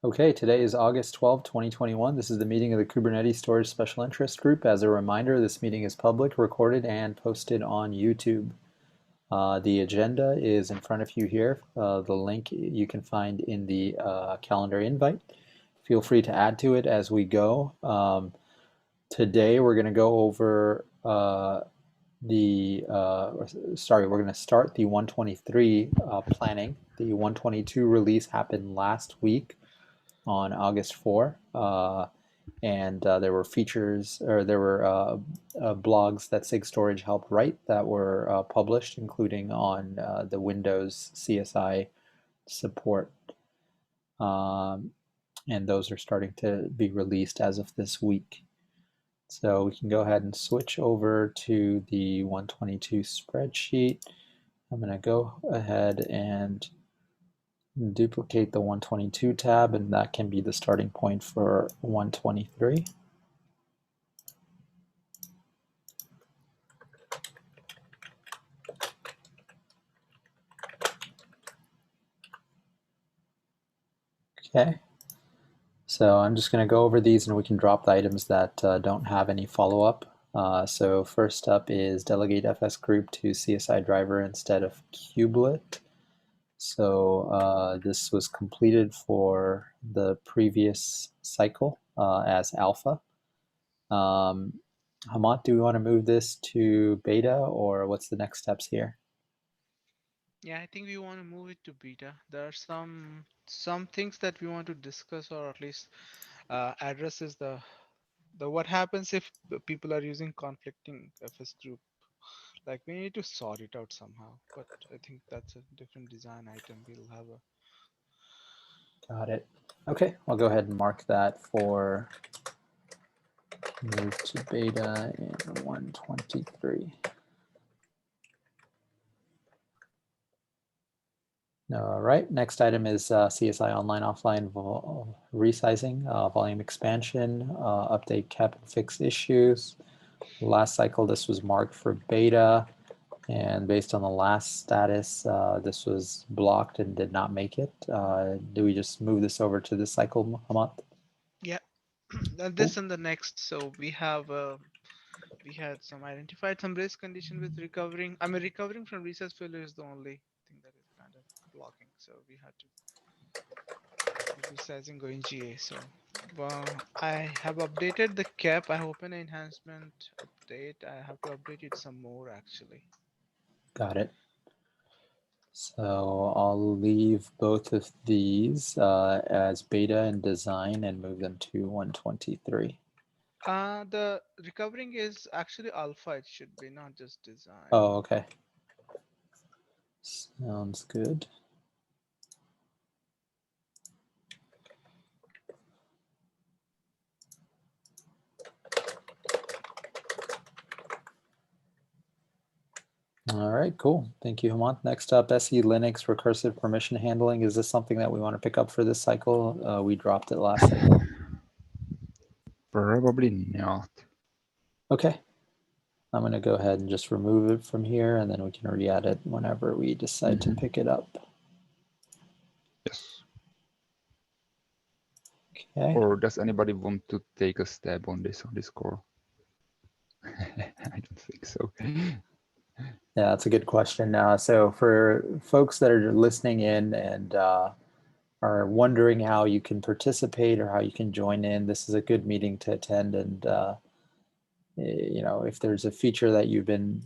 Okay, today is August 12, 2021. This is the meeting of the Kubernetes Storage Special Interest Group. As a reminder, this meeting is public, recorded, and posted on YouTube. The agenda is in front of you here. The link you can find in the calendar invite. Feel free to add to it as we go. Today we're going to go over we're going to start the 123 planning. The 122 release happened last week on August 4, and there were features, or there were blogs that SIG Storage helped write that were published, including on the Windows CSI support. And those are starting to be released as of this week. So we can go ahead and switch over to the 122 spreadsheet. I'm going to go ahead and duplicate the 122 tab, and that can be the starting point for 123. Okay, so I'm just going to go over these and we can drop the items that don't have any follow-up. So first up is delegate FS group to CSI driver instead of kubelet. So this was completed for the previous cycle as alpha. Hamant, do we want to move this to beta, or what's the next steps here? Yeah, I think we want to move it to beta. There are some things that we want to discuss, or at least address is the what happens if people are using conflicting FS group. Like we need to sort it out somehow. But I think that's a different design item. We'll have a. Got it. Okay, I'll go ahead and mark that for move to beta in 123. All right, next item is CSI online offline resizing, volume expansion, update cap and fix issues. Last cycle, this was marked for beta, and based on the last status, this was blocked and did not make it. Do we just move this over to this cycle, Hamant? Yeah, this and the next. So we have we had identified some race condition with recovering. I mean, recovering from research failure is the only thing that is kind of blocking. So we had to resizing going GA. So I have updated the cap. I hope an enhancement update. I have to update it some more actually. Got it. So I'll leave both of these as beta and design and move them to 123. The recovering is actually alpha. It should be not just design. Oh, okay. Sounds good. All right, cool. Thank you, Hamant. Next up, SE Linux recursive permission handling. Is this something that we want to pick up for this cycle? We dropped it last cycle. Probably not. Okay. I'm going to go ahead and just remove it from here, and then we can re-add it whenever we decide to pick it up. Yes. Okay. Or does anybody want to take a stab on this call? I don't think so. Yeah, that's a good question. So for folks that are listening in and are wondering how you can participate or how you can join in, this is a good meeting to attend. And you know, if there's a feature that you've been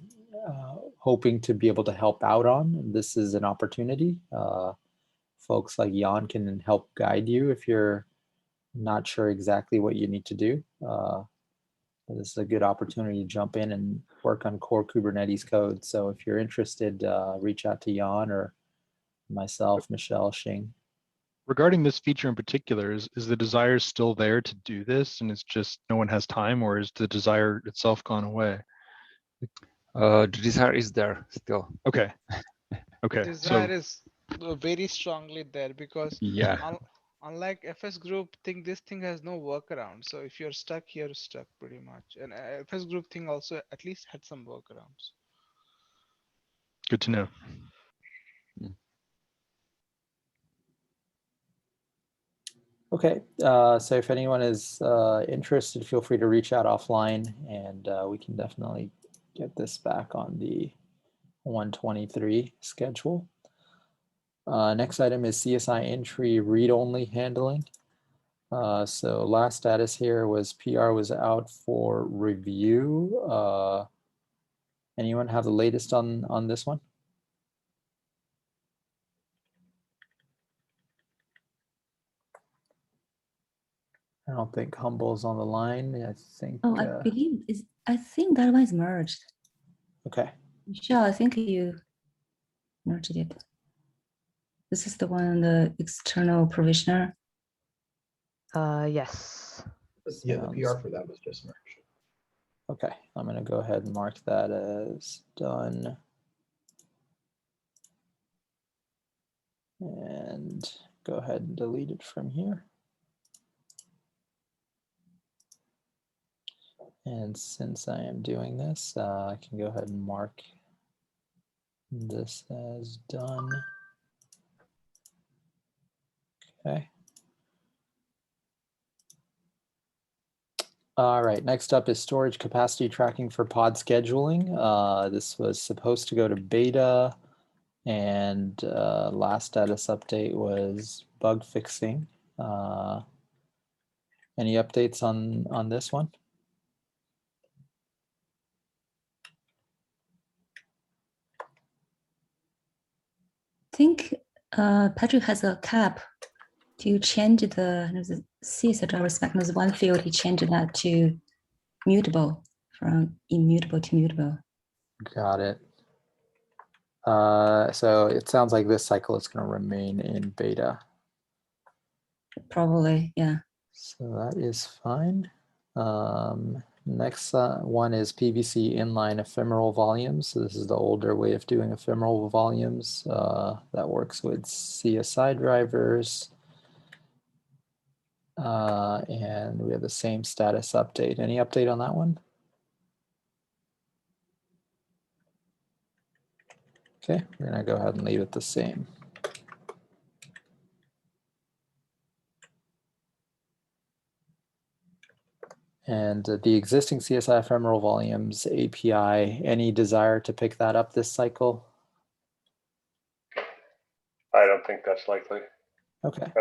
hoping to be able to help out on, this is an opportunity. Folks like Jan can help guide you if you're not sure exactly what you need to do. This is a good opportunity to jump in and work on core Kubernetes code. So if you're interested, reach out to Jan or myself, Michelle, Shang. Regarding this feature in particular, is the desire still there to do this and it's just no one has time, or is the desire itself gone away? The desire is there still. Okay. Okay. Desire is very strongly there because yeah. Unlike FS group thing, this thing has no workaround. So if you're stuck, you're stuck pretty much. And FS group thing also at least had some workarounds. Good to know. Okay, so if anyone is interested, feel free to reach out offline, and we can definitely get this back on the 123 schedule. Next item is CSI Entry Read-Only handling. So last status here was PR was out for review. Anyone have the latest on this one? I don't think Humble's on the line. I think. Oh, I think that one is merged. Okay. Michelle, I think you merged it. This is the one, the external provisioner. Yes. Yeah, the PR for that was just merged. Okay, I'm going to go ahead and mark that as done. And go ahead and delete it from here. And since I am doing this, I can go ahead and mark this as done. Okay. All right, next up is storage capacity tracking for pod scheduling. This was supposed to go to beta, and last status update was bug fixing. Any updates on this one? I think Patrick has a cap. Do you change the CSI driver spec? There's one field, he changed that to mutable, from immutable to mutable. Got it. So it sounds like this cycle is going to remain in beta. Probably, yeah. So that is fine. Next one is PVC Inline ephemeral volumes. So this is the older way of doing ephemeral volumes that works with CSI drivers. And we have the same status update. Any update on that one? Okay, we're going to go ahead and leave it the same. And the existing CSI ephemeral volumes API, any desire to pick that up this cycle? I don't think that's likely. Okay.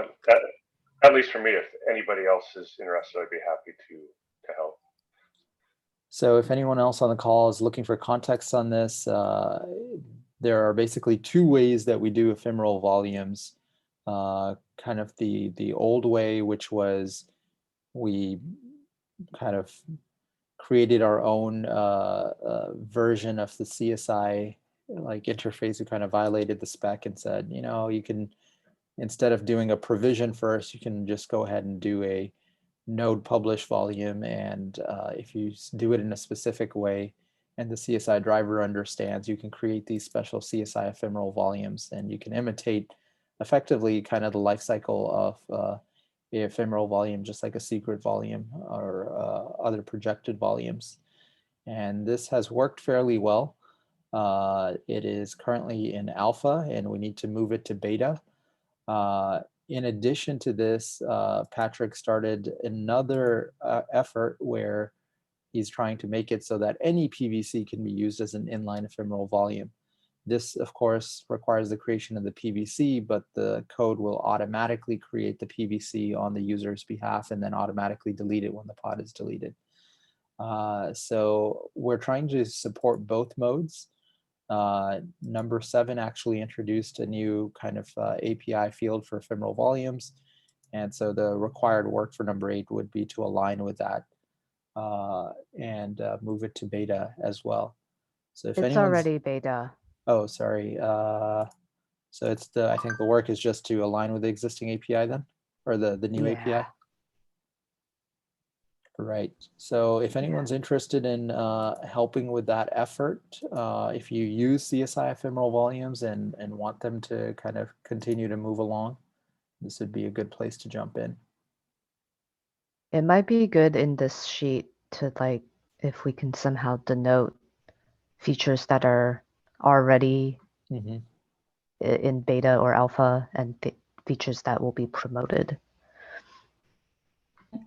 At least for me, if anybody else is interested, I'd be happy to help. So if anyone else on the call is looking for context on this, there are basically two ways that we do ephemeral volumes. Kind of the old way, which was we kind of created our own version of the CSI like interface. We kind of violated the spec and said, you know, you can, instead of doing a provision first, you can just go ahead and do a node publish volume. And if you do it in a specific way and the CSI driver understands, you can create these special CSI ephemeral volumes, and you can imitate effectively kind of the life cycle of the ephemeral volume, just like a secret volume or other projected volumes. And this has worked fairly well. It is currently in alpha, and we need to move it to beta. In addition to this, Patrick started another effort where he's trying to make it so that any PVC can be used as an inline ephemeral volume. This, of course, requires the creation of the PVC, but the code will automatically create the PVC on the user's behalf and then automatically delete it when the pod is deleted. So we're trying to support both modes. Number 7 actually introduced a new kind of API field for ephemeral volumes. And so the required work for number 8 would be to align with that and move it to beta as well. So if It's already beta. Oh, sorry. So it's I think the work is just to align with the existing API then, or the new API. Right. So if anyone's interested in helping with that effort, if you use CSI ephemeral volumes and want them to kind of continue to move along, this would be a good place to jump in. It might be good in this sheet to, like, if we can somehow denote features that are already in beta or alpha and features that will be promoted.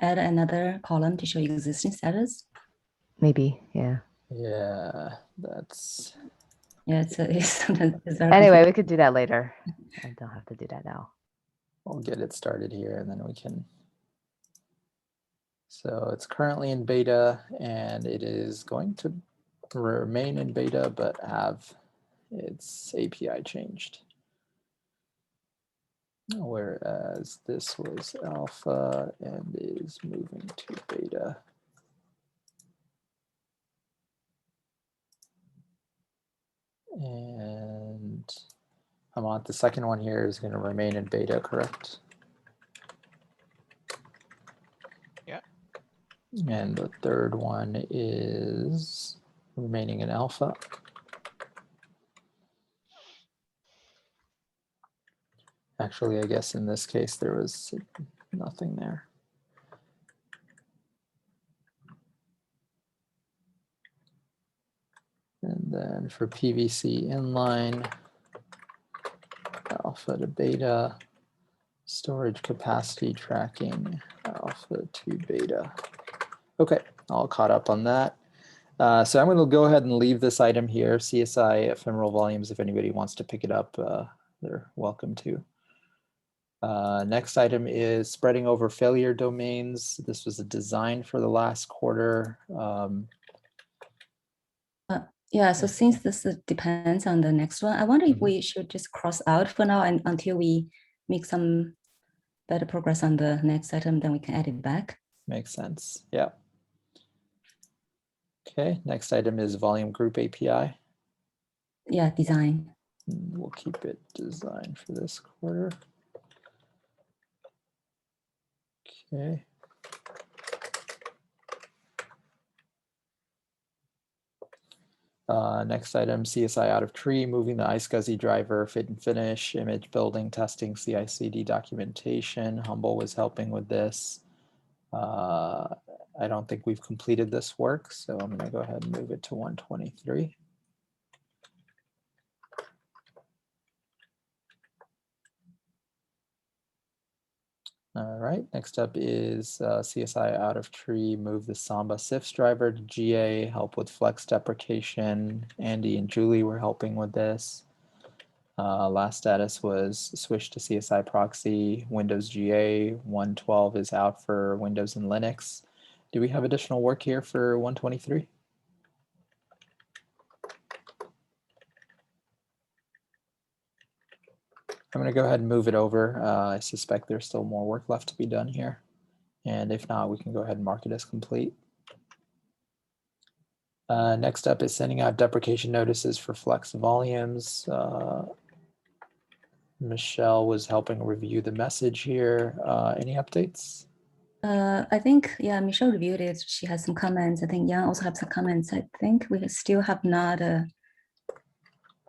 add another column to show existing status? Maybe, yeah. Yeah, that's. Yeah, it's very Anyway, we could do that later. I don't have to do that now. We'll get it started here and then we can. So it's currently in beta and it is going to remain in beta, but have its API changed. Whereas this was alpha and is moving to beta. And the second one here is going to remain in beta, correct? Yeah. And the third one is remaining in alpha. Actually, I guess in this case, there was nothing there. And then for PVC Inline, alpha to beta, storage capacity tracking, alpha to beta. Okay, all caught up on that. So I'm going to go ahead and leave this item here, CSI ephemeral volumes. If anybody wants to pick it up, they're welcome to. Next item is spreading over failure domains. This was a design for the last quarter. Yeah, so since this depends on the next one, I wonder if we should just cross out for now and until we make some better progress on the next item, then we can add it back. Makes sense, yeah. Okay, next item is volume group API. Yeah, design. We'll keep it design for this quarter. Okay. Next item, CSI out of tree, moving the iSCSI driver, fit and finish, image building, testing, CI/CD documentation. Humble was helping with this. I don't think we've completed this work, so I'm going to go ahead and move it to 123. All right, next up is CSI out of tree, move the Samba CIFS driver to GA, help with flex deprecation. Andy and Julie were helping with this. Last status was switch to CSI proxy, Windows GA, 112 is out for Windows and Linux. Do we have additional work here for 123? I'm going to go ahead and move it over. I suspect there's still more work left to be done here. And if not, we can go ahead and mark it as complete. Next up is sending out deprecation notices for flex volumes. Michelle was helping review the message here. Any updates? I think, yeah, Michelle reviewed it. She has some comments. I think Yang also has some comments. I think we still have not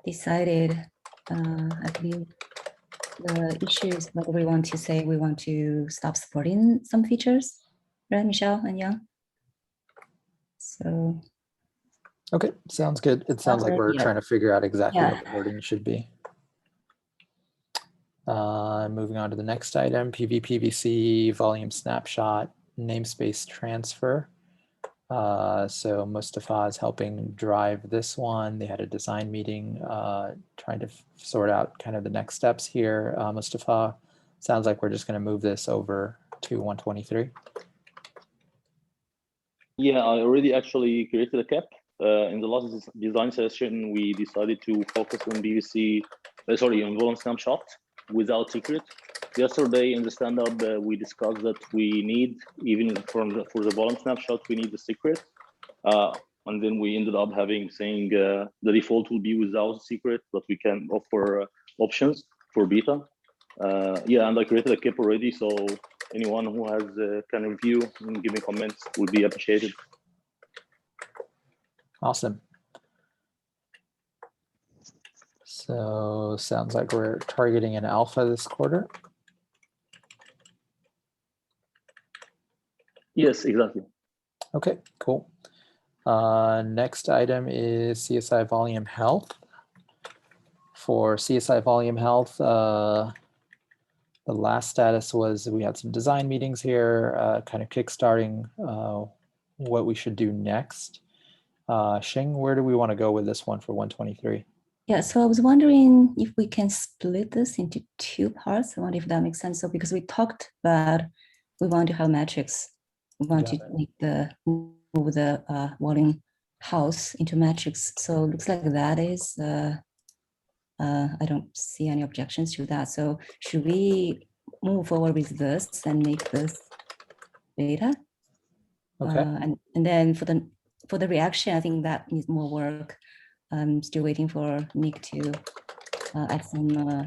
decided, I believe, the issues whether we want to say we want to stop supporting some features, right, Michelle and Yang? So. Okay, sounds good. It sounds like we're trying to figure out exactly what the wording should be. Moving on to the next item, PVC volume snapshot, namespace transfer. So Mustafa is helping drive this one. They had a design meeting trying to sort out kind of the next steps here. Mustafa, sounds like we're just going to move this over to 123. Yeah, I already actually created a cap. In the last design session, we decided to focus on on volume snapshot without secret. Yesterday in the stand-up, we discussed that we need, even for the volume snapshot, we need the secret. And then we ended up saying the default will be without secret, but we can offer options for beta. Yeah, and I created a cap already, so anyone who has can review and give me comments would be appreciated. Awesome. So sounds like we're targeting an alpha this quarter. Yes, exactly. Okay, cool. Next item is CSI volume health. For CSI volume health, The last status was we had some design meetings here, kind of kickstarting what we should do next. Shang, where do we want to go with this one for 123? Yeah, so I was wondering if we can split this into two parts. I wonder if that makes sense. So because we talked about we want to have metrics, we want to make move the volume house into metrics. So it looks like that is I don't see any objections to that. So should we move forward with this and make this beta? Okay. And then for the reaction, I think that needs more work. I'm still waiting for Nick to add some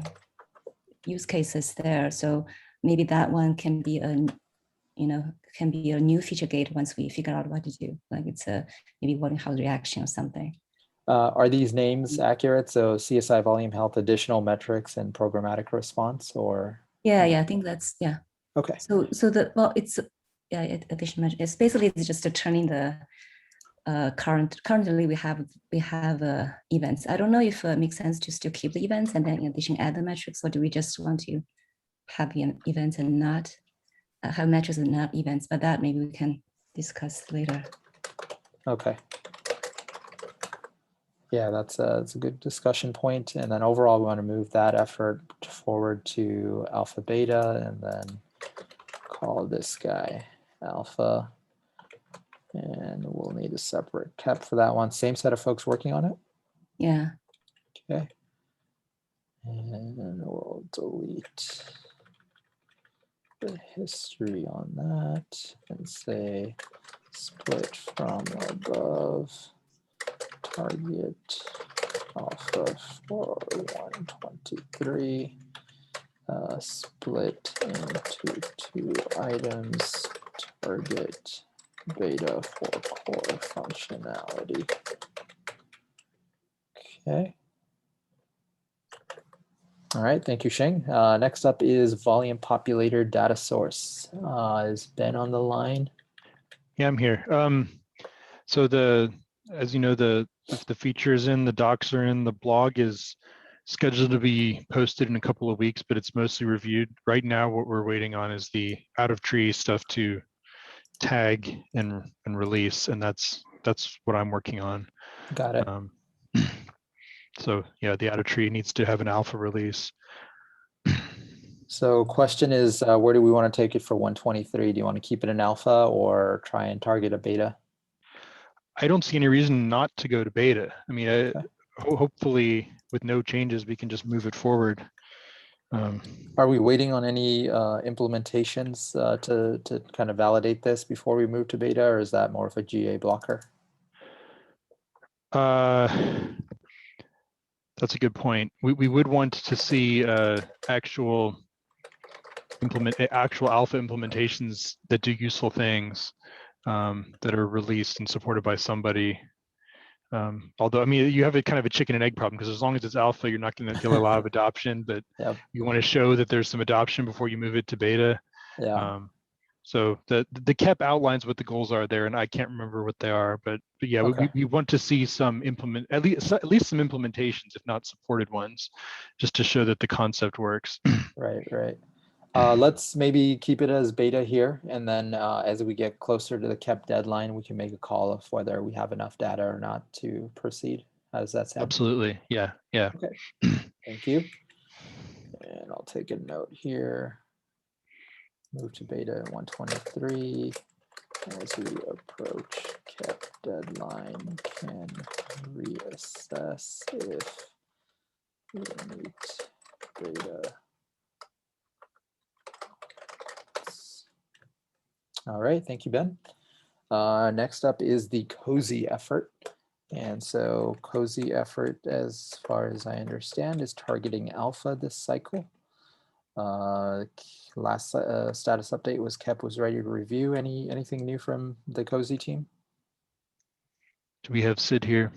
use cases there. So maybe that one can be a new feature gate once we figure out what to do. Like it's a maybe volume house reaction or something. Are these names accurate? So CSI volume health, additional metrics, and programmatic response, or? Yeah, I think that's Okay. So it's additional metric. It's basically just turning the currently we have events. I don't know if it makes sense to still keep the events and then in addition add the metrics, or do we just want to have events and not have metrics and not events? But that maybe we can discuss later. Okay. Yeah, that's a good discussion point. And then overall, we want to move that effort forward to alpha beta, and then call this guy alpha. And we'll need a separate KEP for that one. Same set of folks working on it? Yeah. Okay. And we'll delete the history on that and say split from above target alpha for 123 split into 2 items, target beta for core functionality. Okay. All right, thank you, Shang. Next up is volume populator data source. Is Ben on the line? Yeah, I'm here. So as you know, the features in, the docs are in, the blog is scheduled to be posted in a couple of weeks, but it's mostly reviewed. Right now, what we're waiting on is the out of tree stuff to tag and release, and that's what I'm working on. Got it. So yeah, the out of tree needs to have an alpha release. So question is, where do we want to take it for 123? Do you want to keep it in alpha or try and target a beta? I don't see any reason not to go to beta. I mean, hopefully with no changes, we can just move it forward. Are we waiting on any implementations to kind of validate this before we move to beta, or is that more of a GA blocker? That's a good point. We would want to see actual alpha implementations that do useful things that are released and supported by somebody. Although, I mean, you have a kind of a chicken and egg problem, because as long as it's alpha, you're not going to get a lot of adoption, but Yep. You want to show that there's some adoption before you move it to beta. Yeah. So the KEP outlines what the goals are there, and I can't remember what they are, but yeah, Okay. we want to see some at least some implementations, if not supported ones, just to show that the concept works. Right. Let's maybe keep it as beta here, and then as we get closer to the KEP deadline, we can make a call of whether we have enough data or not to proceed. How does that sound? Absolutely. Yeah. Okay. Thank you. And I'll take a note here. Move to beta in 123. As we approach KEP deadline, can reassess if we meet beta. All right, thank you, Ben. Next up is the COSY effort. And so COSY effort, as far as I understand, is targeting alpha this cycle. Last status update was KEP was ready to review. Anything new from the COSY team? Do we have Sid here?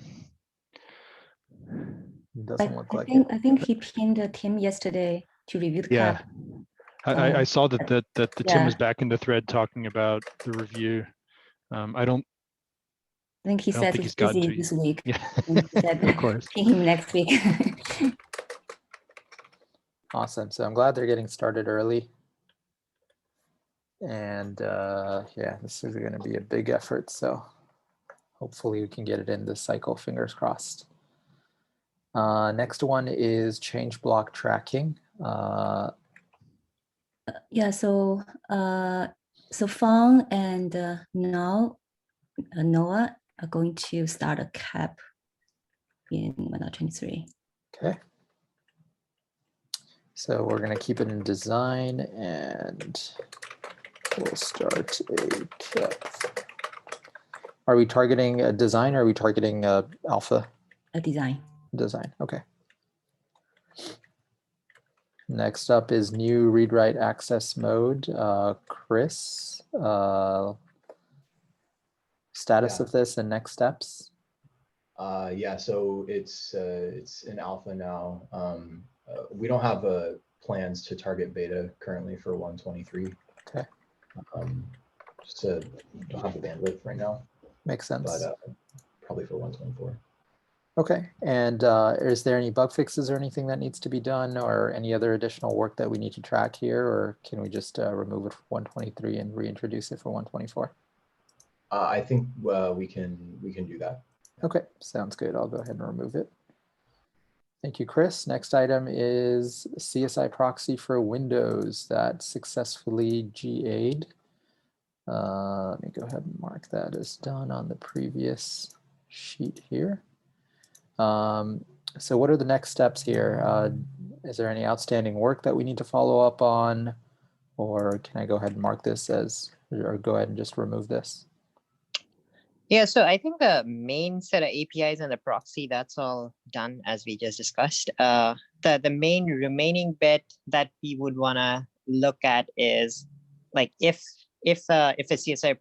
It doesn't look like I think he pinned a team yesterday to review the KEP. I saw that the Yeah. Tim was back in the thread talking about the review. I think he says he's busy this week. Yeah, He said, of course. ping him next week. Awesome. So I'm glad they're getting started early. And yeah, this is going to be a big effort. So hopefully we can get it in this cycle, fingers crossed. Next one is change block tracking. Yeah, so Fang and now Noah are going to start a cap in 1.23. Okay. So we're going to keep it in design and we'll start a cap. Are we targeting a design or are we targeting alpha? A design. Design, okay. Next up is new read-write access mode. Chris, status of this and next steps? Yeah, so it's in alpha now. We don't have plans to target beta currently for 1.23. Okay. Just don't have the bandwidth right now. Makes sense. But probably for 1.24. Okay, and is there any bug fixes or anything that needs to be done or any other additional work that we need to track here, or can we just remove it for 1.23 and reintroduce it for 1.24? I think we can do that. Okay, sounds good. I'll go ahead and remove it. Thank you, Chris. Next item is CSI proxy for Windows that successfully GA'd. Let me go ahead and mark that as done on the previous sheet here. So what are the next steps here? Is there any outstanding work that we need to follow up on? Or can I go ahead and mark this as, or go ahead and just remove this? Yeah, so I think the main set of APIs and the proxy, that's all done as we just discussed. The main remaining bit that we would want to look at is like if a CSI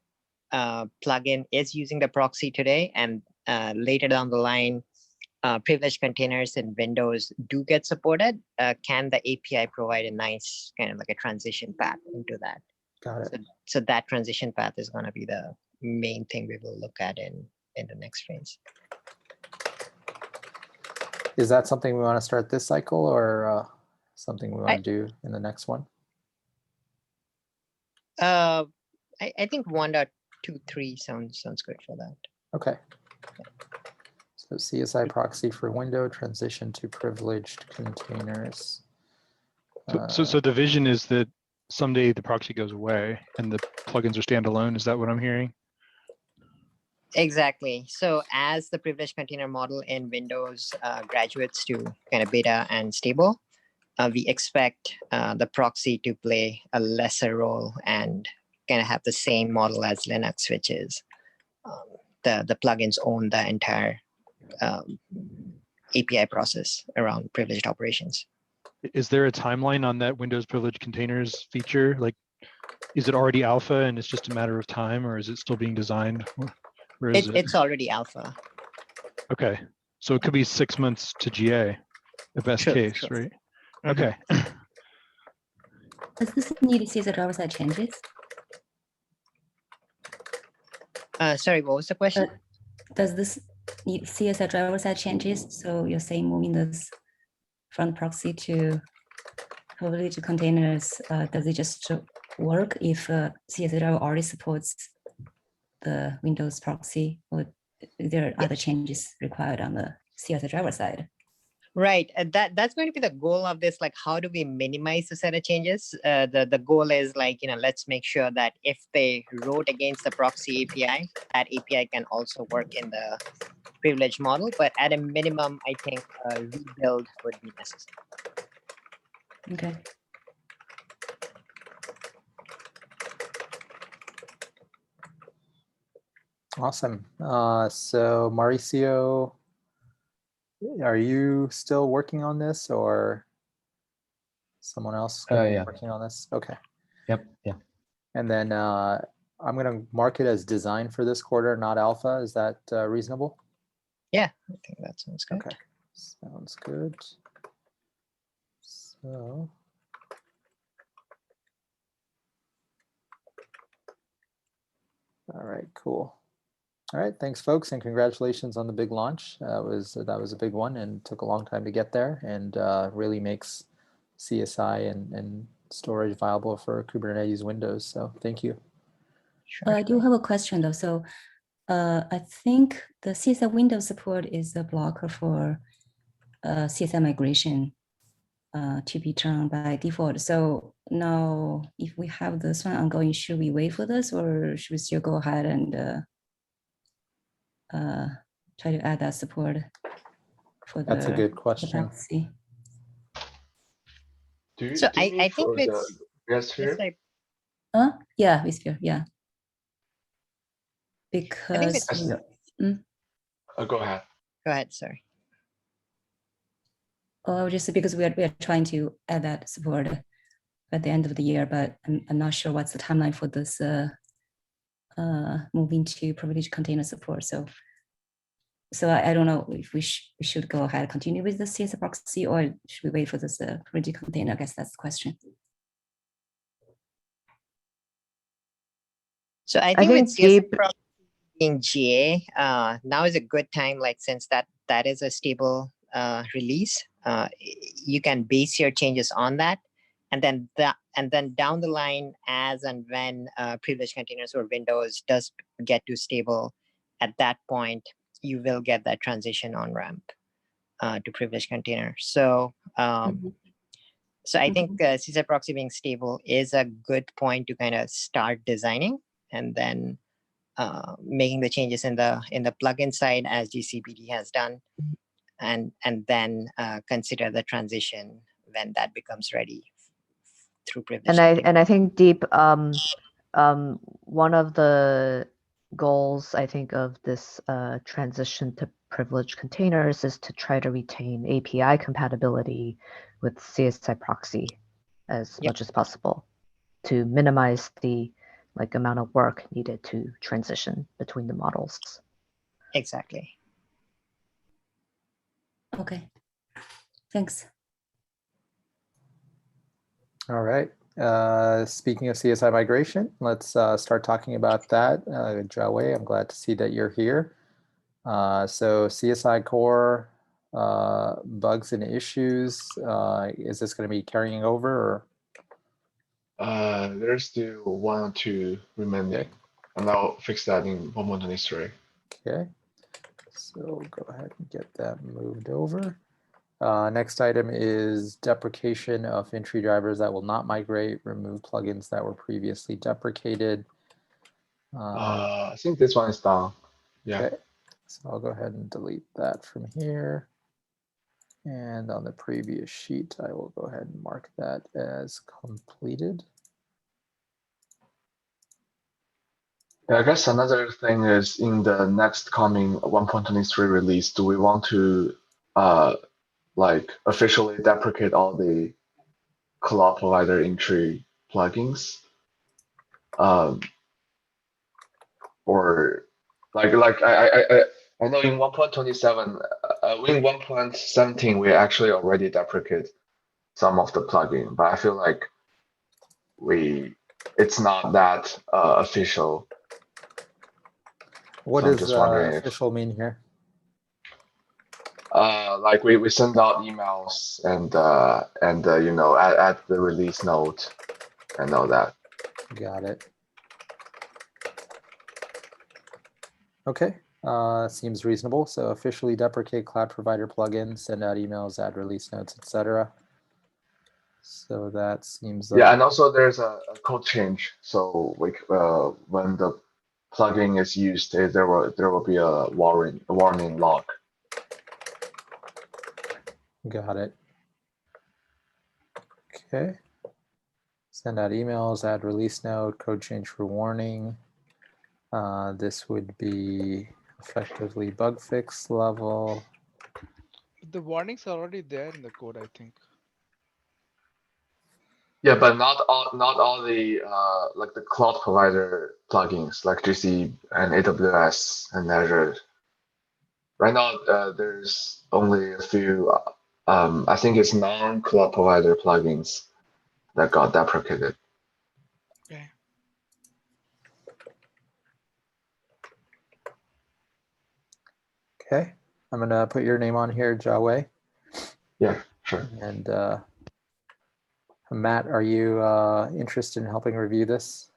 plugin is using the proxy today and later down the line, privileged containers in Windows do get supported, can the API provide a nice kind of like a transition path into that? Got it. So that transition path is going to be the main thing we will look at in the next phase. Is that something we want to start this cycle or something we want to do in the next one? I think 1.23 sounds good for that. Okay. So CSI proxy for window, transition to privileged containers. So the vision is that someday the proxy goes away and the plugins are standalone. Is that what I'm hearing? Exactly. So as the privileged container model in Windows graduates to kind of beta and stable, we expect the proxy to play a lesser role and kind of have the same model as Linux, which is the plugins own the entire API process around privileged operations. Is there a timeline on that Windows privileged containers feature? Like, is it already alpha and it's just a matter of time, or is it still being designed? Where is it? It's already alpha. Okay, so it could be 6 months to GA, the best case, right? Okay. Does this need CSI driver side changes? Sorry, what was the question? Does this need CSI driver side changes? So you're saying moving this from proxy to privileged containers, does it just work if CSI driver already supports the Windows proxy, or there are other changes required on the CSI driver side? Right, that's going to be the goal of this. Like, how do we minimize the set of changes? The goal is like, let's make sure that if they wrote against the proxy API, that API can also work in the privileged model. But at a minimum, I think a rebuild would be necessary. Okay. Awesome. So Mauricio, are you still working on this or someone else yeah. working on this? Okay. Yep. Yeah. And then I'm going to mark it as design for this quarter, not alpha. Is that reasonable? Yeah, I think that sounds good. Okay. Sounds good. So. All right, cool. All right, thanks, folks, and congratulations on the big launch. That was a big one and took a long time to get there, and really makes CSI and storage viable for Kubernetes Windows. So thank you. Sure. I do have a question though. So I think the CSI Windows support is a blocker for CSI migration to be turned by default. So now if we have this one ongoing, should we wait for this or should we still go ahead and try to add that support for That's a good question. proxy? So I think for it's the vSphere? like, Yeah, vSphere, yeah. I think Because it's, Go ahead. go ahead, sorry. oh, just because we are trying to add that support at the end of the year, but I'm not sure what's the timeline for this moving to privileged container support. So I don't know if we should go ahead and continue with the CSI proxy or should we wait for this privileged container? I guess that's the question. So I think with CSI proxy being GA, now is a good time, like since that is a stable release, you can base your changes on that. And then down the line, as and when privileged containers or Windows does get to stable, at that point, you will get that transition on ramp to privileged container. So, so I think CSI proxy being stable is a good point to kind of start designing and then making the changes in the plugin side as GCPD has done, and then consider the transition when that becomes ready through privileged. And I think Deep, one of the goals I think of this transition to privileged containers is to try to retain API compatibility with CSI proxy as much as possible to minimize the amount of work needed to transition between the models. Exactly. Okay, thanks. All right. Speaking of CSI migration, let's start talking about that. Jiawei, I'm glad to see that you're here. So CSI core bugs and issues, is this going to be carrying over? Or? There's still 1 or 2 remaining, and I'll fix that in 1.23. Okay, so go ahead and get that moved over. Next item is deprecation of entry drivers that will not migrate, remove plugins that were previously deprecated. I think this one is done. Yeah. Okay, so I'll go ahead and delete that from here. And on the previous sheet, I will go ahead and mark that as completed. I guess another thing is in the next coming 1.23 release, do we want to officially deprecate all the cloud provider entry plugins? Or I know in 1.27, in 1.17 we actually already deprecate some of the plugin, but I feel like it's not that official. What so does official mean here? We send out emails and add the release note and all that. Got it. Okay, seems reasonable. So officially deprecate cloud provider plugins, send out emails, add release notes, etc. So that seems like... Yeah, and also there's a code change. So when the plugin is used, there will be a warning log. Got it. Okay. Send out emails, add release note, code change for warning. This would be effectively bug fix level. The warnings are already there in the code, I think. Yeah, but not all the the cloud provider plugins like GCP and AWS and Azure. Right now, there's only a few. I think it's non-cloud provider plugins that got deprecated. Okay. Okay, I'm gonna put your name on here, Jiawei. Yeah, sure. And Matt, are you interested in helping review this?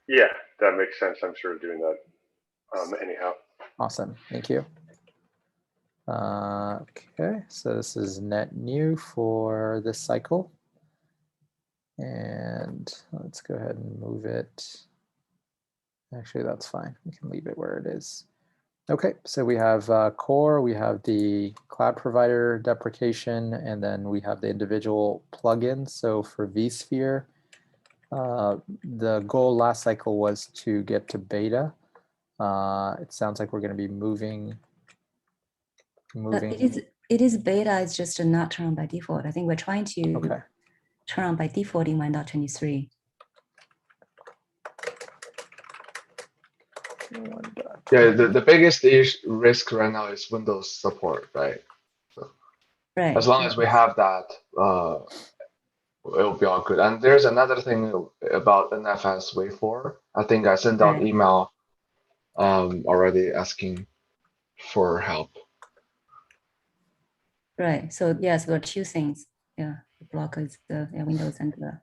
Yeah, that makes sense. I'm sort of doing that anyhow. Awesome, thank you. Okay, so this is net new for this cycle. And let's go ahead and move it. Actually, that's fine. We can leave it where it is. Okay, so we have core, we have the cloud provider deprecation, and then we have the individual plugins. So for vSphere, the goal last cycle was to get to beta. It sounds like we're going to be moving. It is beta. It's just not turned on by default. I think we're trying to turn on by default in 1.23. Yeah, the biggest risk right now is Windows support, right? So right. As long as we have that, it'll be all good. And there's another thing about NFS Waveform. I think I sent out email already asking for help. Right. So yes, there are two things. Yeah, the blocker is the Windows and the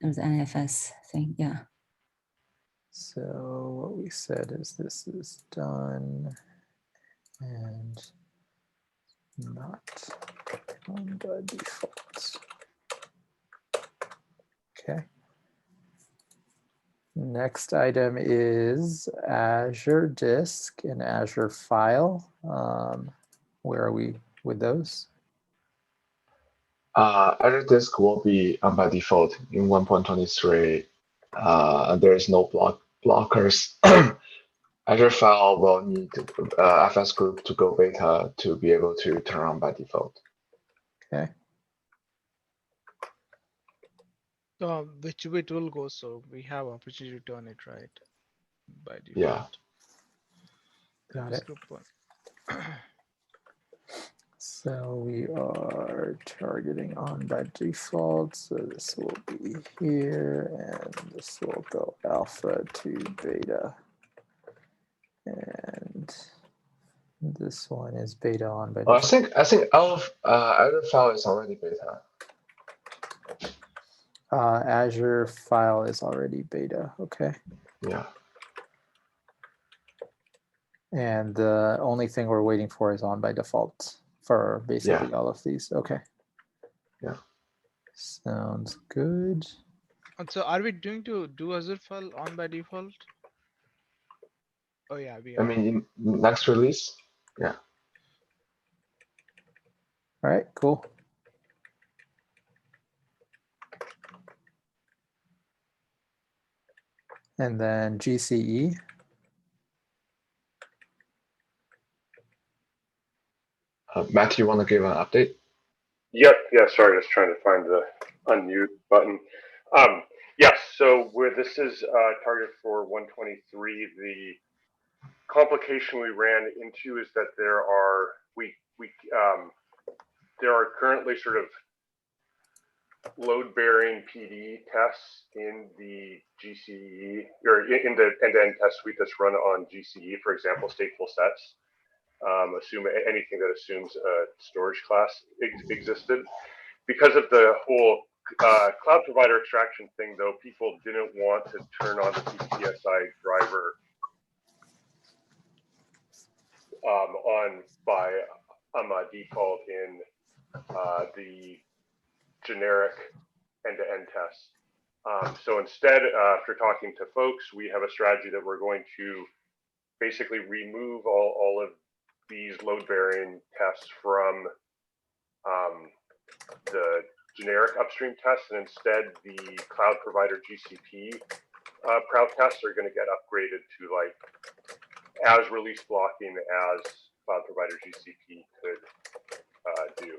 NFS thing. Yeah. So what we said is this is done and not on by default. Okay. Next item is Azure Disk and Azure File. Where are we with those? Azure Disk will be on by default in 1.23. There is no blockers. Azure File will need FS group to go beta to be able to turn on by default. Okay. Which way it will go, so we have opportunity to turn it right by default. Yeah. Got it. So we are targeting on by default. So this will be here, and this will go alpha to beta. And this one is beta on by default. I think Azure File is already beta. Azure File is already beta. Okay. Yeah. And the only thing we're waiting for is on by default for basically all of these. Okay. Yeah. Sounds good. And so are we doing to do Azure File on by default? Oh yeah, we are. I mean, next release. Yeah. All right, cool. And then GCE. Matt, you want to give an update? Yep. Yeah. Sorry, just trying to find the unmute button. Yes. So this is targeted for 123. The complication we ran into is that there are currently sort of load-bearing PD tests in the GCE or in the end-to-end test suite that's run on GCE. For example, stateful sets. Assume anything that assumes a storage class existed. Because of the whole cloud provider extraction thing, though, people didn't want to turn on the CSI driver on by default in the generic end-to-end tests. So instead, after talking to folks, we have a strategy that we're going to basically remove all of these load-bearing tests from the generic upstream tests, and instead the cloud provider GCP proud tests are going to get upgraded to like as release blocking as cloud provider GCP could do.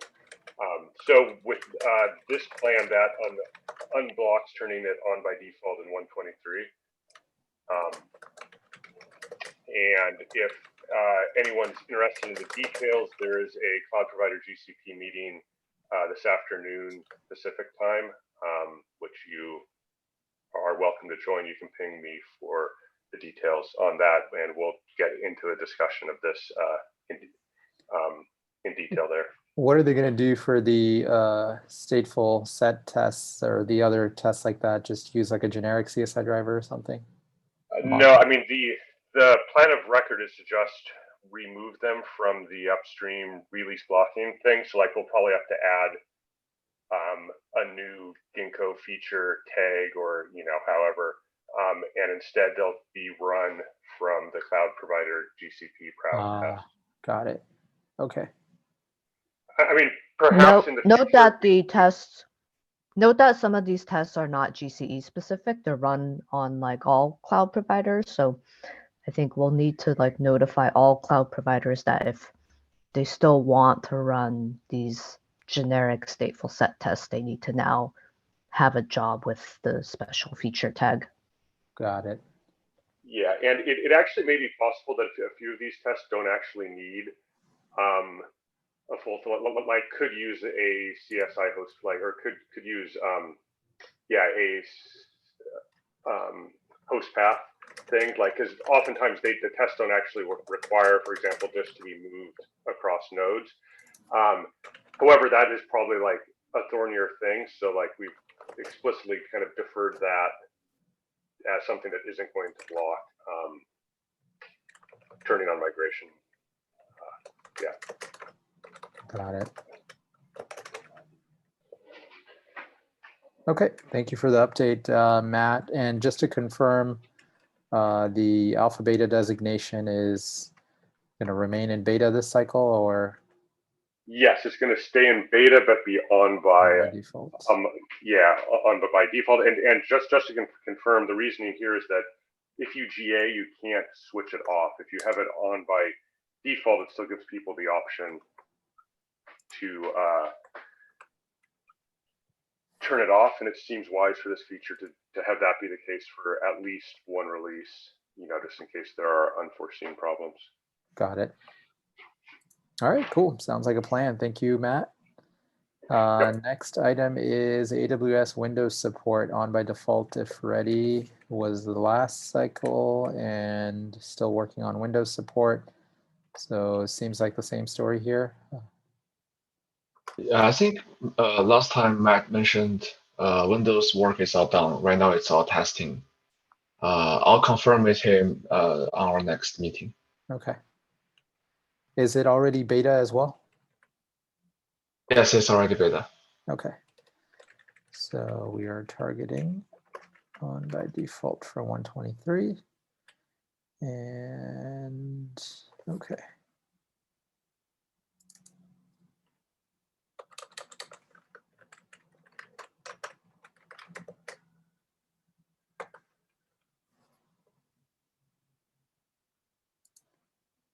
So with this plan, that unblocks turning it on by default in 123. And if anyone's interested in the details, there is a cloud provider GCP meeting this afternoon Pacific time, which you are welcome to join. You can ping me for the details on that, and we'll get into a discussion of this in detail there. What are they going to do for the stateful set tests or the other tests like that? Just use like a generic CSI driver or something? No, I mean, the plan of record is to just remove them from the upstream release blocking thing. So like we'll probably have to add a new Ginkgo feature tag or, however, and instead they'll be run from the cloud provider GCP proud test. Got it. Okay. I mean, perhaps in the future. Note that some of these tests are not GCE specific. They're run on like all cloud providers. So I think we'll need to like notify all cloud providers that if they still want to run these generic stateful set tests, they need to now have a job with the special feature tag. Got it. Yeah, and it actually may be possible that a few of these tests don't actually need a full, like could use a CSI host flag or could use a host path thing, like because oftentimes the tests don't actually require, for example, just to be moved across nodes. However, that is probably like a thornier thing, so like we've explicitly kind of deferred that as something that isn't going to block turning on migration. Got it. Okay, thank you for the update, Matt. And just to confirm, the alpha beta designation is going to remain in beta this cycle, or? Yes, it's going to stay in beta, but be on by default. By default. And just to confirm, the reasoning here is that if you GA, you can't switch it off. If you have it on by default, it still gives people the option to turn it off, and it seems wise for this feature to have that be the case for at least one release, just in case there are unforeseen problems. Got it. All right, cool. Sounds like a plan. Thank you, Matt. Next item is AWS Windows support on by default if ready was the last cycle and still working on Windows support. So it seems like the same story here. Yeah, I think last time Matt mentioned Windows work is all done. Right now it's all testing. I'll confirm with him on our next meeting. Okay. Is it already beta as well? Yes, it's already beta. Okay. So we are targeting on by default for 123. And okay.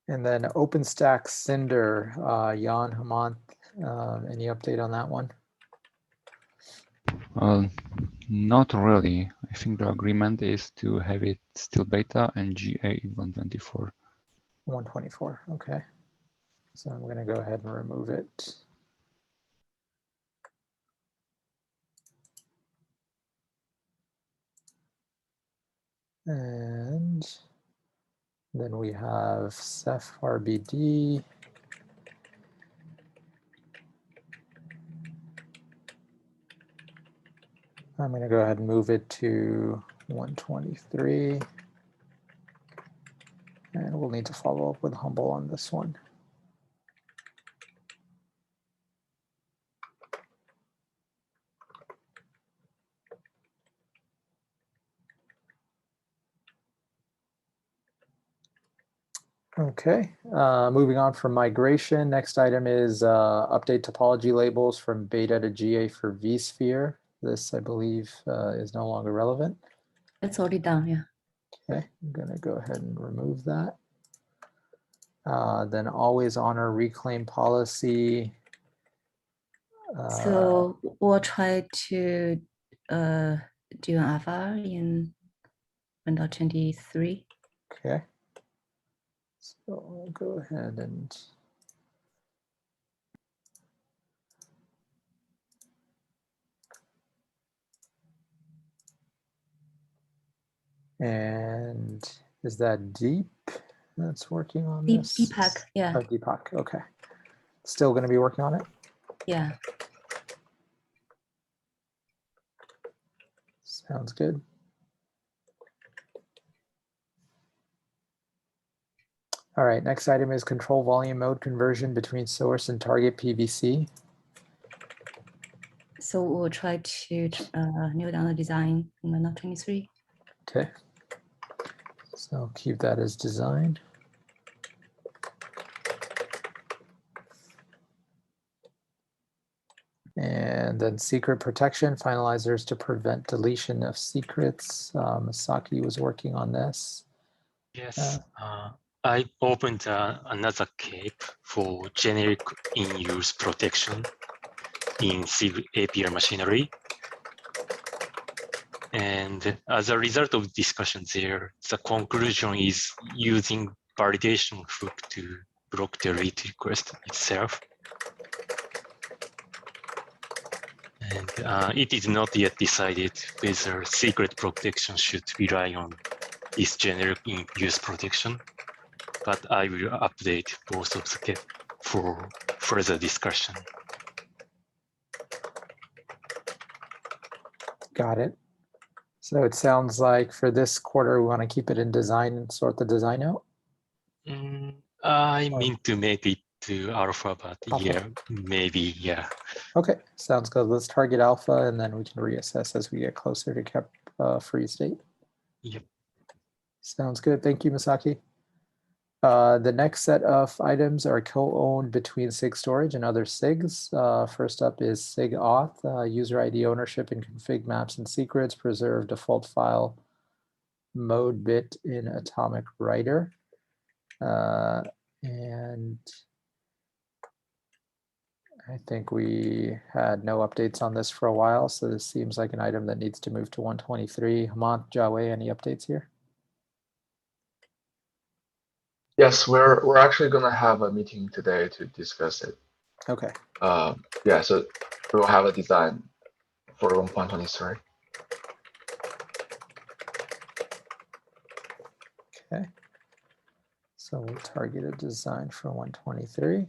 And then OpenStack Cinder, Jan Hamant, any update on that one? Not really. I think the agreement is to have it still beta and GA in 124. 124, okay. So I'm going to go ahead and remove it. And then we have Ceph RBD. I'm going to go ahead and move it to 123. And we'll need to follow up with Humble on this one. Okay, moving on from migration. Next item is update topology labels from beta to GA for vSphere. This, I believe, is no longer relevant. It's already done, yeah. Okay, I'm going to go ahead and remove that. Then always honor reclaim policy. So we'll try to do an FR in Windows 23. Okay. So I'll go ahead and is that Deep that's working on this? Deepak, yeah. Oh, Deepak, okay. Still going to be working on it? Yeah. Sounds good. All right, next item is control volume mode conversion between source and target PVC. So we'll try to nail down the design in the Note 23. Okay. So I'll keep that as design. And then secret protection, finalizers to prevent deletion of secrets. Masaki was working on this. Yes, I opened another cape for generic in-use protection in SIG API machinery. And as a result of discussion there, the conclusion is using validation hook to block the read request itself. And it is not yet decided whether secret protection should rely on this generic in-use protection, but I will update both of the cape for further discussion. Got it. So it sounds like for this quarter, we want to keep it in design and sort the design out. I mean to make it to alpha, but Alpha. yeah, maybe, yeah. Okay, sounds good. Let's target alpha and then we can reassess as we get closer to kept freeze date. Yep. Sounds good. Thank you, Masaki. The next set of items are co-owned between SIG storage and other SIGs. First up is SIG auth, user ID ownership and config maps and secrets, preserve default file mode bit in atomic writer. And I think we had no updates on this for a while, so this seems like an item that needs to move to 123. Hemant, Jawei, any updates here? Yes, we're actually going to have a meeting today to discuss it. Okay. Yeah, so we will have a design for 1.23. Okay. So we'll target a design for 123.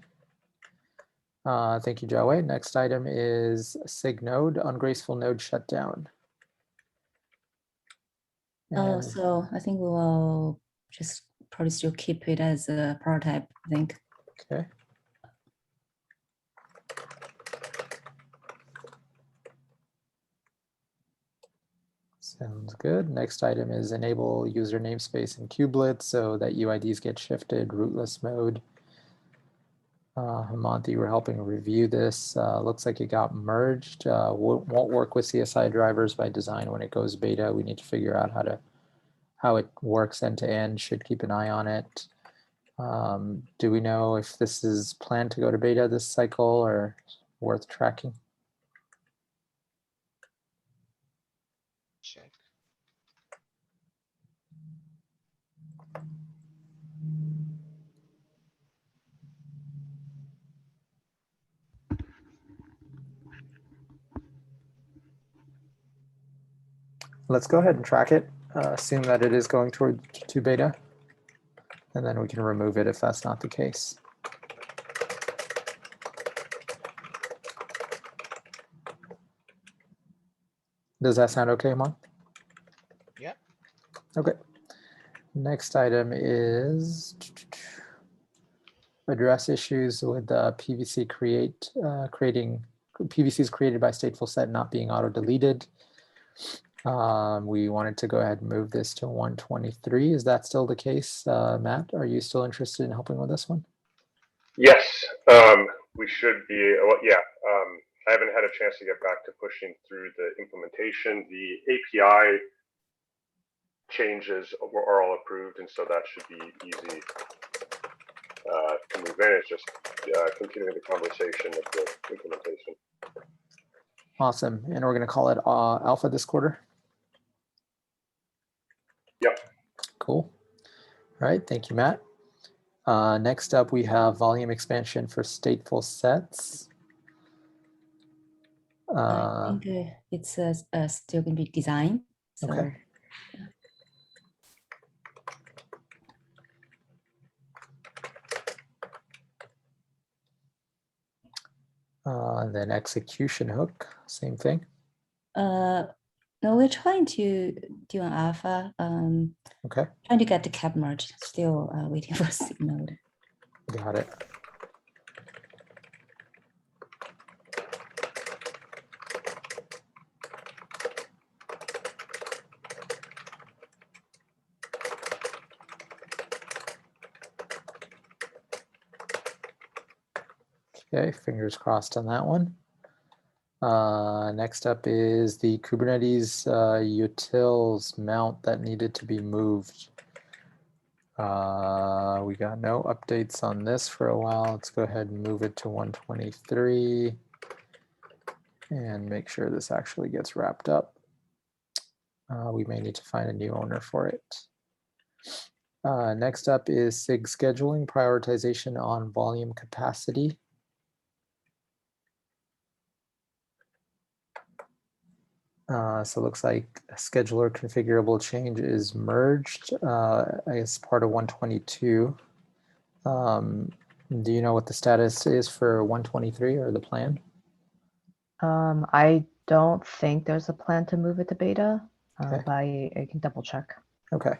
Thank you, Jawei. Next item is SIG node, ungraceful node shutdown. Oh, so I think we will just probably still keep it as a prototype, I think. Okay. Sounds good. Next item is enable user namespace in kubelet so that UIDs get shifted, rootless mode. Hemant, you were helping review this. Looks like it got merged. Won't work with CSI drivers by design when it goes beta. We need to figure out how it works end to end. Should keep an eye on it. Do we know if this is planned to go to beta this cycle or worth tracking? Check. Let's go ahead and track it. Assume that it is going to beta, and then we can remove it if that's not the case. Does that sound okay, Mon? Yeah. Okay. Next item is address issues with PVC PVCs created by stateful set not being auto-deleted. We wanted to go ahead and move this to 123. Is that still the case? Matt, are you still interested in helping with this one? Yes, we should be. Well, yeah, I haven't had a chance to get back to pushing through the implementation. The API changes are all approved, and so that should be easy to move in. It's just continuing the conversation of the implementation. Awesome. And we're going to call it alpha this quarter? Yep. Cool. All right. Thank you, Matt. Next up, we have volume expansion for stateful sets. I think it's still going to be design. So. Okay. And then execution hook, same thing. No, we're trying to do an alpha. Okay, Trying to get the cap merge. Still waiting for SIG node. got it. Okay, fingers crossed on that one. Next up is the Kubernetes Utils Mount that needed to be moved. We got no updates on this for a while. Let's go ahead and move it to 123 and make sure this actually gets wrapped up. We may need to find a new owner for it. Next up is SIG scheduling, prioritization on volume capacity. So it looks like a scheduler configurable change is merged as part of 122. Do you know what the status is for 123 or the plan? I don't think there's a plan to move it to beta, Okay. but I can double check. Okay.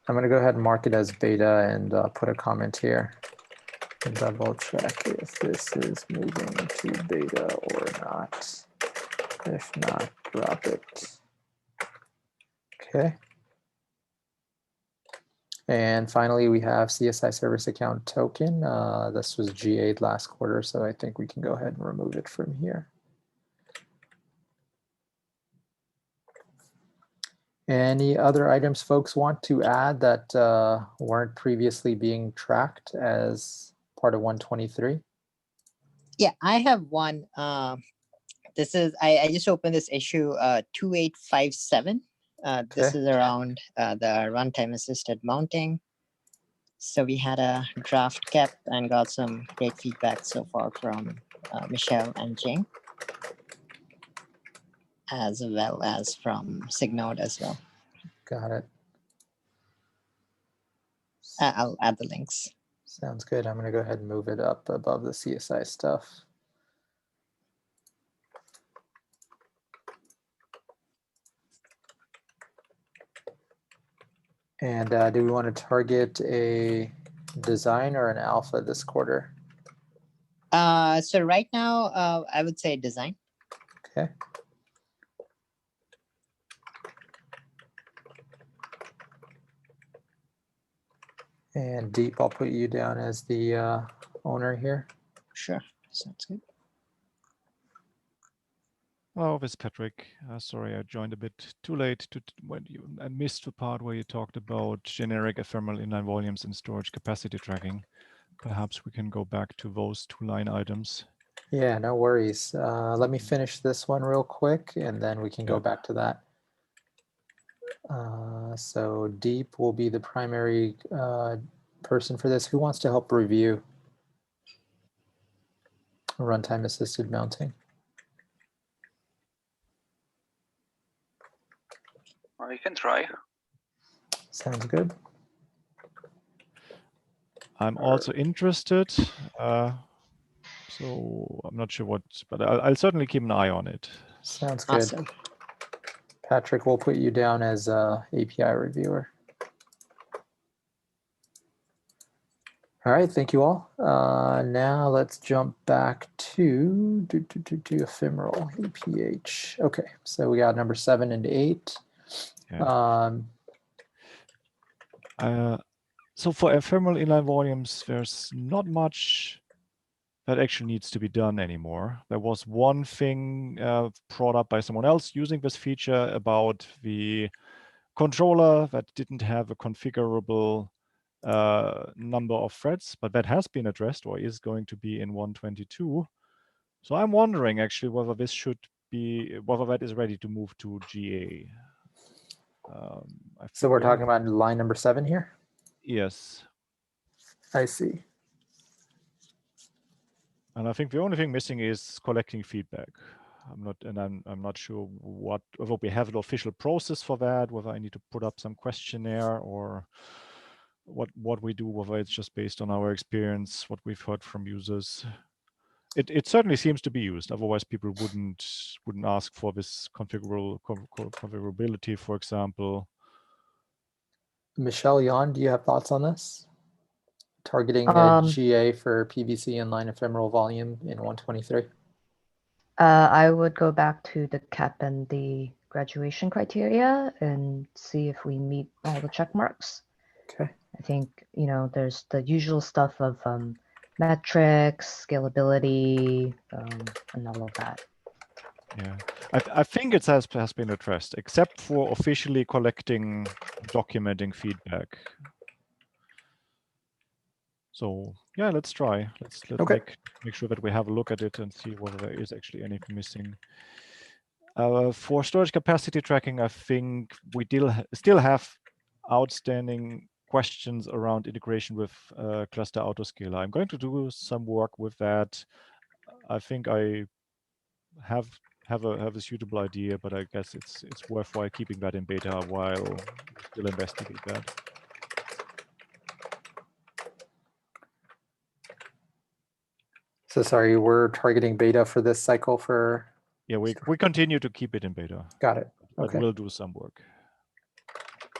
I'm going to go ahead and mark it as beta and put a comment here. Double check if this is moving to beta or not. If not, drop it. Okay. And finally, we have CSI service account token. This was GA'd last quarter, so I think we can go ahead and remove it from here. Any other items folks want to add that weren't previously being tracked as part of 123? Yeah, I have one. This is, I just opened this issue 2857. This Okay. is around the runtime assisted mounting. So we had a draft cap and got some great feedback so far from Michelle and Jing, as well as from Signode as well. Got it. I'll add the links. Sounds good. I'm going to go ahead and move it up above the CSI stuff. And do we want to target a design or an alpha this quarter? So right now, I would say design. Okay. And Deep, I'll put you down as the owner here. Sure, sounds good. Hello, this is Patrick. Sorry, I joined a bit too late I missed the part where you talked about generic ephemeral inline volumes and storage capacity tracking. Perhaps we can go back to those two line items. Yeah, no worries. Let me finish this one real quick and then we can go back to that. So Deep will be the primary person for this. Who wants to help review runtime assisted mounting? Well, you can try. Sounds good. I'm also interested. So I'm not sure what, but I'll certainly keep an eye on it. Sounds good. Awesome. Patrick, we'll put you down as API reviewer. All right, thank you all. Now let's jump back to ephemeral APH. Okay, so we got number 7 and 8. Yeah. So for ephemeral inline volumes, there's not much that actually needs to be done anymore. There was one thing brought up by someone else using this feature about the controller that didn't have a configurable number of threads, but that has been addressed or is going to be in 122. So I'm wondering actually whether this should be, whether that is ready to move to GA. So we're talking about line number 7 here? Yes. I see. And I think the only thing missing is collecting feedback. I'm not sure whether we have an official process for that, whether I need to put up some questionnaire or what we do, whether it's just based on our experience, what we've heard from users. it certainly seems to be used. Otherwise, people wouldn't ask for this configurability, for example. Michelle, Jan, do you have thoughts on this? Targeting GA for PVC inline ephemeral volume in 123. I would go back to the cap and the graduation criteria and see if we meet all the check marks. Okay. I think, there's the usual stuff of metrics, scalability, and all of that. Yeah, I think it has been addressed, except for officially collecting, documenting feedback. So yeah, let's try. Let's okay. make sure that we have a look at it and see whether there is actually anything missing. For storage capacity tracking, I think we still have outstanding questions around integration with cluster autoscaler. I'm going to do some work with that. I think I have a suitable idea, but I guess it's worthwhile keeping that in beta while we still investigate that. So sorry, we're targeting beta for this cycle for. Yeah, we continue to keep it in beta. Got it. Okay. But we'll do some work.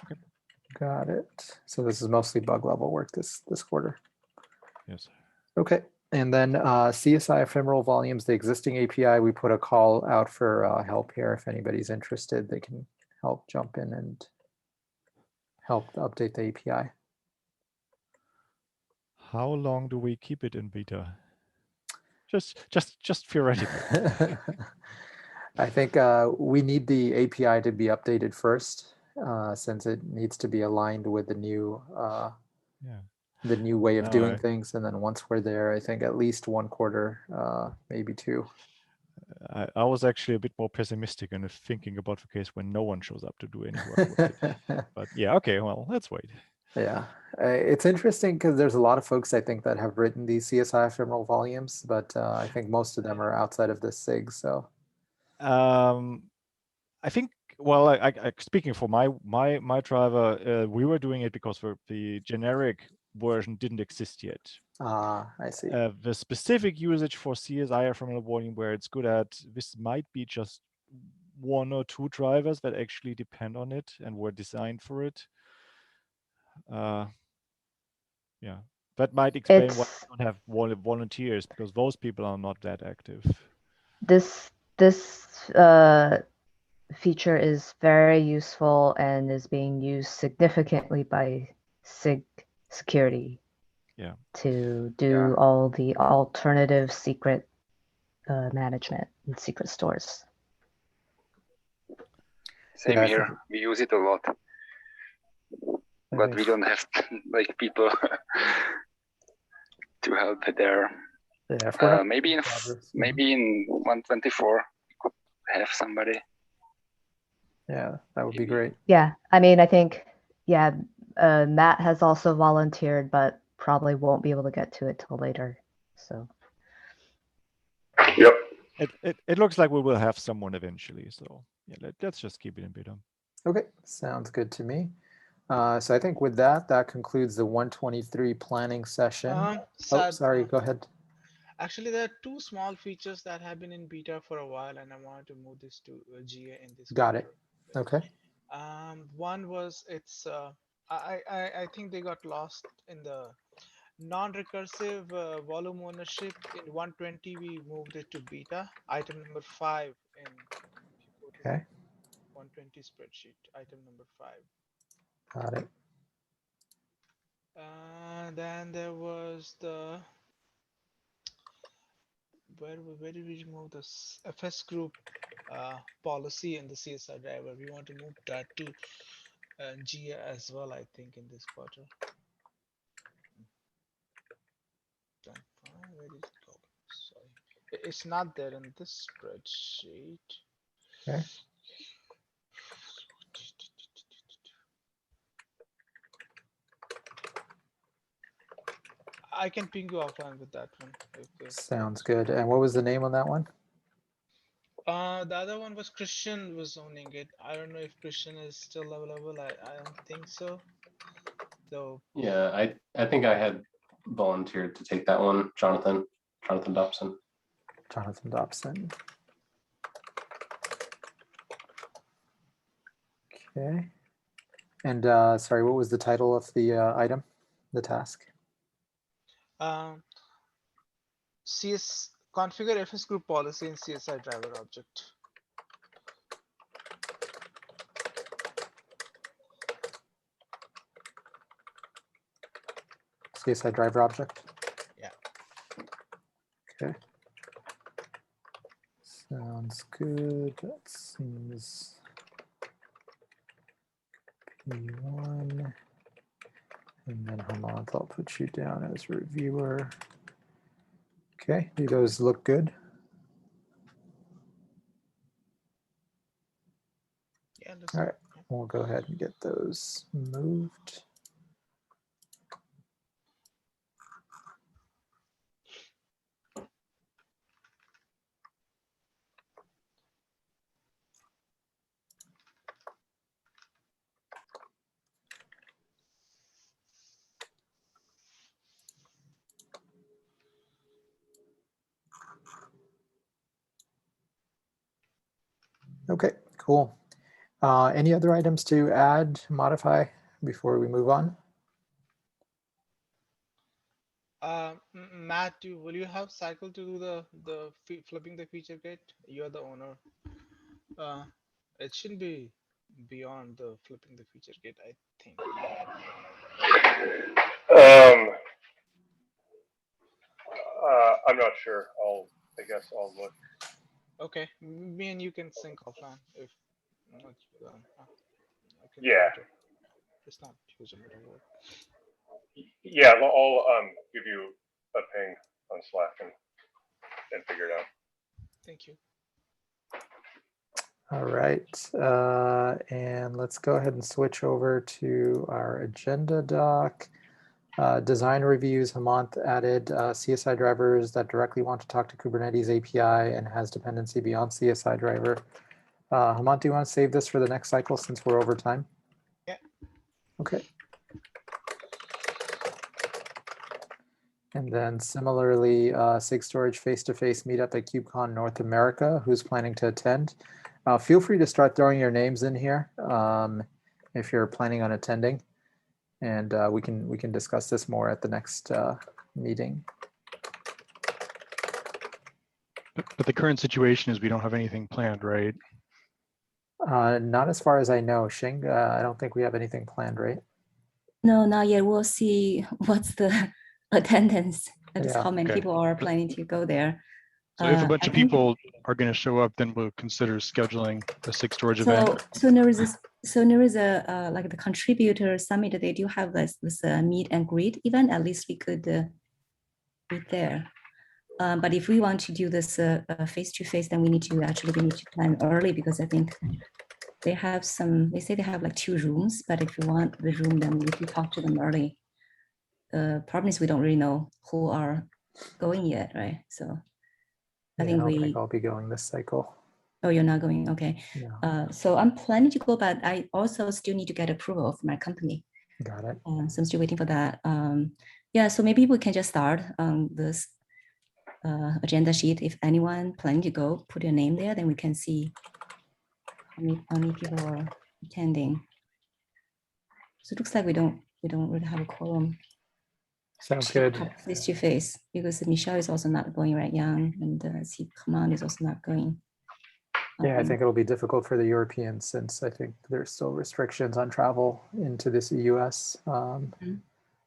Okay. Got it. So this is mostly bug level work this quarter. Yes. Okay. And then CSI ephemeral volumes, the existing API, we put a call out for help here. If anybody's interested, they can help jump in and help update the API. How long do we keep it in beta? Just theoretically. I think we need the API to be updated first, since it needs to be aligned with the new way of doing things. And then once we're there, I think at least 1 quarter, maybe 2. I was actually a bit more pessimistic and thinking about the case when no one shows up to do any work with it. But yeah, okay, well, let's wait. Yeah, it's interesting because there's a lot of folks I think that have written these CSI ephemeral volumes, but I think most of them are outside of this SIG. So I think, well, I speaking for my driver, we were doing it because the generic version didn't exist yet. I see. The specific usage for CSI ephemeral volume where it's good at, this might be just 1 or 2 drivers that actually depend on it and were designed for it. Yeah, that might explain why we don't have volunteers, because those people are not that active. This feature is very useful and is being used significantly by SIG security. Yeah. To do all the alternative secret management and secret stores. Same here. We use it a lot, but we don't have like people to help there. Yeah, maybe in 124 we could have somebody. Yeah, that would be great. Yeah, I mean, I think Matt has also volunteered, but probably won't be able to get to it till later. So. Yep. It looks like we will have someone eventually. So yeah, let's just keep it in beta. Okay, sounds good to me. So I think with that concludes the 123 planning session. Saad, sorry, go ahead. Actually, there are 2 small features that have been in beta for a while, and I wanted to move this to GA in this. Got it. Okay. One was I think they got lost in the non-recursive volume ownership. In 120 we moved it to beta, item number 5 in 120 spreadsheet, item number 5. Got it. Then there was the where did we move this FS group policy in the CSI driver? We want to move that to GA as well, I think, in this quarter. Where did it go? Sorry, it's not there in this spreadsheet. Okay. I can ping you offline with that one. Sounds good. And what was the name on that one? The other one was Christian was owning it. I don't know if Christian is still available. I don't think so. So yeah, I think I had volunteered to take that one, Jonathan Dobson. Jonathan Dobson. Okay. And sorry, what was the title of the item, the task? Configure FS group policy in CSI driver object. CSI driver object? Yeah. Okay. Sounds good. That seems P1. And then Hemant, I'll put you down as reviewer. Okay, do those look good? Yeah. All right, we'll go ahead and get those moved. Okay, cool. Any other items to add, modify before we move on? Matt, will you have cycle to do the flipping the feature gate? You're the owner. It shouldn't be beyond the flipping the feature gate, I think. I'm not sure. I guess I'll look. Okay, me and you can sync offline if not. Yeah. It's not usable to work. Yeah, I'll give you a ping on Slack and figure it out. Thank you. All right, and let's go ahead and switch over to our agenda doc. Design reviews. Hemant added CSI drivers that directly want to talk to Kubernetes API and has dependency beyond CSI driver. Hemant, do you want to save this for the next cycle since we're over time? Yeah. Okay. And then similarly, SIG Storage face-to-face meetup at KubeCon North America. Who's planning to attend? Feel free to start throwing your names in here if you're planning on attending, and we can discuss this more at the next meeting. But the current situation is we don't have anything planned, right? Not as far as I know, Shang. I don't think we have anything planned, right? No, not yet. We'll see what's the attendance. That's Yeah. how many Okay. people are planning to go there. So if a bunch I of think- people are going to show up, then we'll consider scheduling a SIG storage event. So there is a like the contributor summit. They do have this meet and greet event. At least we could meet there. But if we want to do this face-to-face, then we need to plan early, because I think they have they say they have like 2 rooms, but if you want the room, then we need to talk to them early. The problem is we don't really know who are going yet, right? So I think don't think I'll be going this cycle. Oh, you're not going, okay. No. So I'm planning to go, but I also still need to get approval of my company. Got it. So I'm still waiting for that. Yeah, so maybe we can just start this agenda sheet. If anyone planning to go, put your name there, then we can see how many people are attending. So it looks like we don't really have a quorum. Sounds good. Face to face, because Michelle is also not going, right? Yang and Command is also not going. Yeah, I think it'll be difficult for the Europeans, since I think there's still restrictions on travel into this US.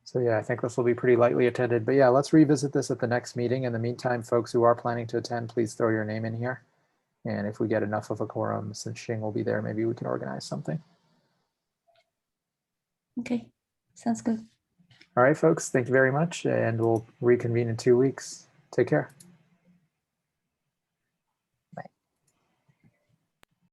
So yeah, I think this will be pretty lightly attended. But yeah, let's revisit this at the next meeting. In the meantime, folks who are planning to attend, please throw your name in here. And if we get enough of a quorum, since Shing will be there, maybe we can organize something. Okay, sounds good. All right, folks, thank you very much. And we'll reconvene in 2 weeks. Take care.